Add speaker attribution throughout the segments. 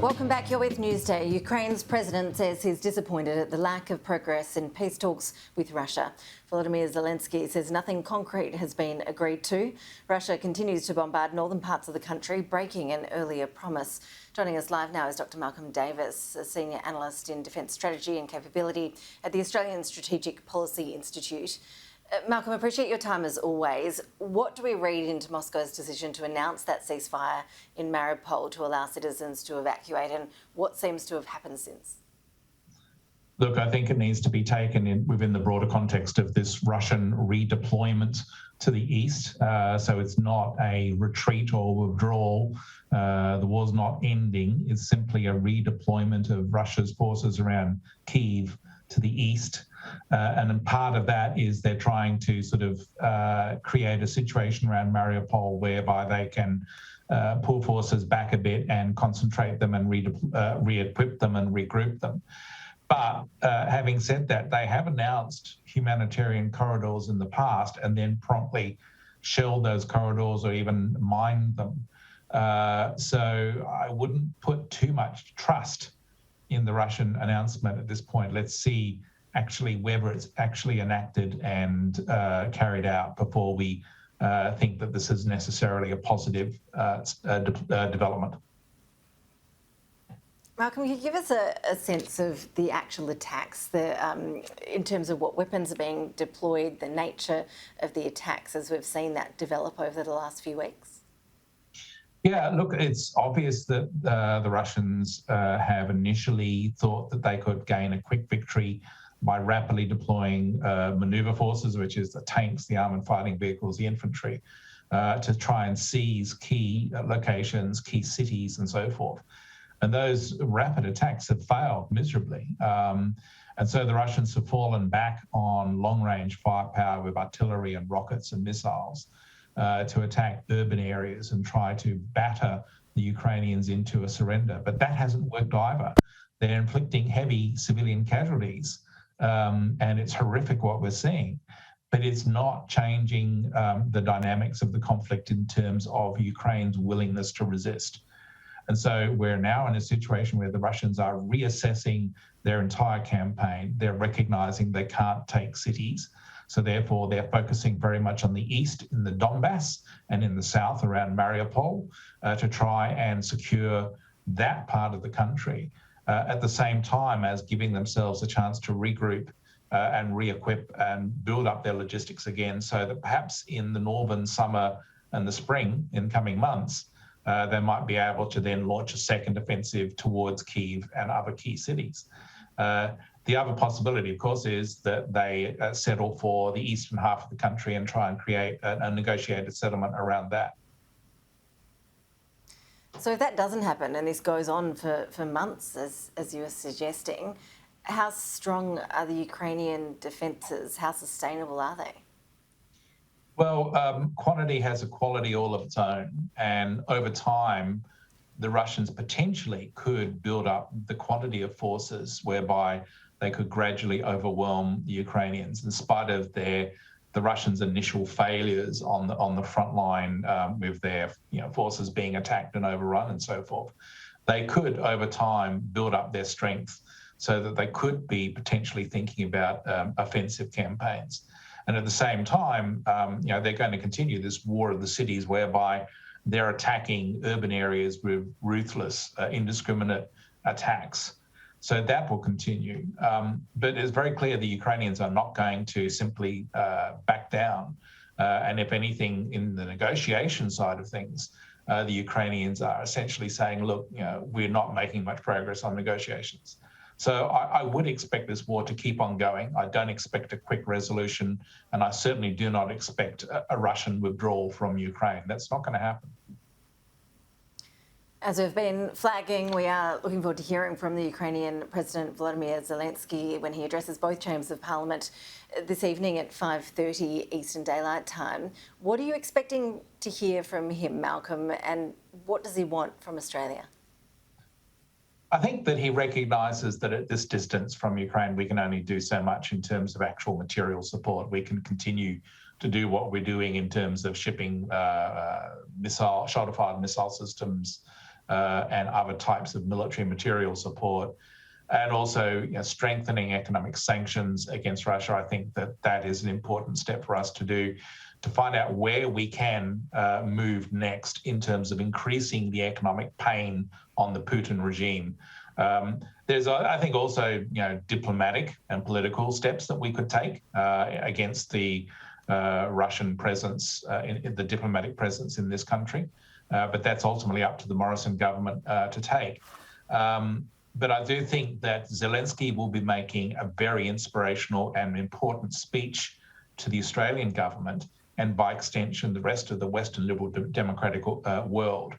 Speaker 1: Welcome back. You're with Newsday. Ukraine's president says he's disappointed at the lack of progress in peace talks with Russia. Volodymyr Zelensky says nothing concrete has been agreed to. Russia continues to bombard northern parts of the country, breaking an earlier promise. Joining us live now is Dr. Malcolm Davis, a senior analyst in defence strategy and capability at the Australian Strategic Policy Institute. Malcolm, appreciate your time as always. What do we read into Moscow's decision to announce that ceasefire in Mariupol to allow citizens to evacuate, and what seems to have happened since?
Speaker 2: Look, I think it needs to be taken within the broader context of this Russian redeployment to the east. So it's not a retreat or withdrawal. The war's not ending. It's simply a redeployment of Russia's forces around Kyiv to the east. And part of that is they're trying to sort of create a situation around Mariupol whereby they can pull forces back a bit and concentrate them and re-equip them and regroup them. But having said that, they have announced humanitarian corridors in the past and then promptly shelled those corridors or even mined them. So I wouldn't put too much trust in the Russian announcement at this point. Let's see actually whether it's actually enacted and carried out before we think that this is necessarily a positive development.
Speaker 1: Malcolm, can you give us a sense of the actual attacks, in terms of what weapons are being deployed, the nature of the attacks as we've seen that develop over the last few weeks?
Speaker 2: Yeah, look, it's obvious that the Russians have initially thought that they could gain a quick victory by rapidly deploying maneuver forces, which is the tanks, the armoured fighting vehicles, the infantry, to try and seize key locations, key cities, and so forth. And those rapid attacks have failed miserably. And so the Russians have fallen back on long-range firepower with artillery and rockets and missiles to attack urban areas and try to batter the Ukrainians into a surrender. But that hasn't worked either. They're inflicting heavy civilian casualties, and it's horrific what we're seeing. But it's not changing the dynamics of the conflict in terms of Ukraine's willingness to resist. And so we're now in a situation where the Russians are reassessing their entire campaign. They're recognizing they can't take cities. So therefore, they're focusing very much on the east in the Donbas and in the south around Mariupol to try and secure that part of the country at the same time as giving themselves a chance to regroup and re-equip and build up their logistics again, so that perhaps in the northern summer and the spring in coming months, they might be able to then launch a second offensive towards Kyiv and other key cities. The other possibility, of course, is that they settle for the eastern half of the country and try and create a negotiated settlement around that.
Speaker 1: So if that doesn't happen and this goes on for months, as you were suggesting, how strong are the Ukrainian defences? How sustainable are they?
Speaker 2: Well, quantity has a quality all of its own, and over time, the Russians potentially could build up the quantity of forces whereby they could gradually overwhelm the Ukrainians, in spite of the Russians' initial failures on the front line with their forces being attacked and overrun and so forth. They could, over time, build up their strength so that they could be potentially thinking about offensive campaigns. And at the same time, they're going to continue this war of the cities whereby they're attacking urban areas with ruthless, indiscriminate attacks. So that will continue. But it's very clear the Ukrainians are not going to simply back down. And if anything, in the negotiation side of things, the Ukrainians are essentially saying, look, we're not making much progress on negotiations. So I would expect this war to keep on going. I don't expect a quick resolution, and I certainly do not expect a Russian withdrawal from Ukraine. That's not going to happen.
Speaker 1: As we've been flagging, we are looking forward to hearing from the Ukrainian President Volodymyr Zelensky when he addresses both chambers of Parliament this evening at 5:30 Eastern Daylight Time. What are you expecting to hear from him, Malcolm, and what does he want from Australia?
Speaker 2: I think that he recognises that at this distance from Ukraine, we can only do so much in terms of actual material support. We can continue to do what we're doing in terms of shipping shoulder-fired missile systems, and other types of military material support, and also strengthening economic sanctions against Russia. I think that is an important step for us to do, to find out where we can move next in terms of increasing the economic pain on the Putin regime. There's, I think, also diplomatic and political steps that we could take against the Russian presence, in the diplomatic presence in this country. But that's ultimately up to the Morrison government to take. But I do think that Zelensky will be making a very inspirational and important speech to the Australian government, and by extension, the rest of the Western liberal democratic world,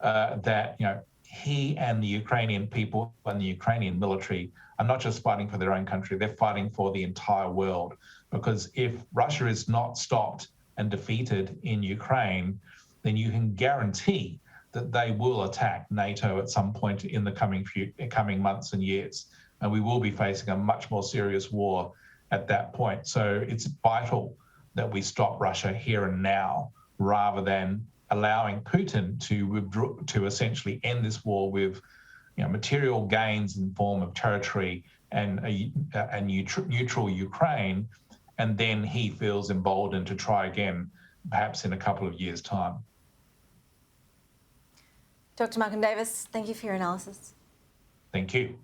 Speaker 2: that he and the Ukrainian people and the Ukrainian military are not just fighting for their own country, they're fighting for the entire world. Because if Russia is not stopped and defeated in Ukraine, then you can guarantee that they will attack NATO at some point in the coming months and years. And we will be facing a much more serious war at that point. So it's vital that we stop Russia here and now, rather than allowing Putin to withdraw, to essentially end this war with material gains in form of territory and a neutral Ukraine, and then he feels emboldened to try again, perhaps in a couple of years' time.
Speaker 1: Dr. Malcolm Davis, thank you for your analysis.
Speaker 2: Thank you.